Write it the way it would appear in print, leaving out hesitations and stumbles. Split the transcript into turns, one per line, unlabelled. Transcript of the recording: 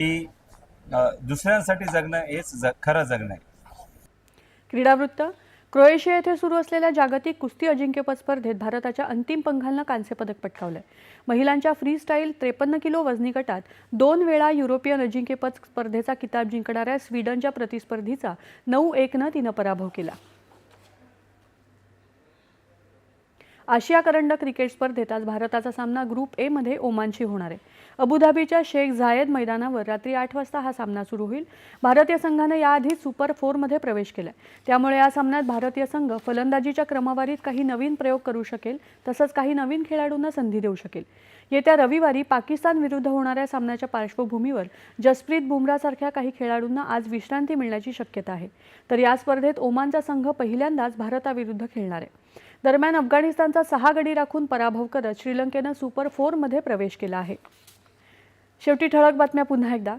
की दुसऱ्यांसाठी जगणं हेच खरं जगणं आहे.
क्रीडावृत्त. क्रोएशिया येथे सुरू असलेल्या जागतिक कुस्ती अजिंक्यपद स्पर्धेत भारताच्या अंतिम पंघालनं कांस्य पदक पटकावलंय. महिलांच्या फ्री स्टाईल 53 किलो वजनी गटात 2 वेळा युरोपियन अजिंक्यपद स्पर्धेचा किताब जिंकणाऱ्या स्वीडनच्या प्रतिस्पर्धीचा 9-1 तिनं पराभव केला. आशिया करंडक क्रिकेट स्पर्धेत आज भारताचा सामना ग्रुप ए मध्ये ओमानशी होणार आहे. अबुधाबीच्या शेख झायेद मैदानावर रात्री 8 वाजता हा सामना सुरू होईल. भारतीय संघाने याआधीच सुपर 4 मध्ये प्रवेश केलाय. त्यामुळे या सामन्यात भारतीय संघ फलंदाजीच्या क्रमवारीत काही नवीन प्रयोग करू शकेल, तसंच काही नवीन खेळाडूंना संधी देऊ शकेल. येत्या रविवारी पाकिस्तान विरुद्ध होणाऱ्या सामन्याच्या पार्श्वभूमीवर जसप्रीत बुमरासारख्या काही खेळाडूंना आज विश्रांती मिळण्याची शक्यता आहे. तर या स्पर्धेत ओमानचा संघ पहिल्यांदाच भारताविरुद्ध खेळणार आहे. दरम्यान अफगाणिस्तानचा 6 गडी राखून पराभव करत श्रीलंकेनं सुपर 4 मध्ये प्रवेश केला आहे. शेवटी ठळक बातम्या पुन्हा एकदा.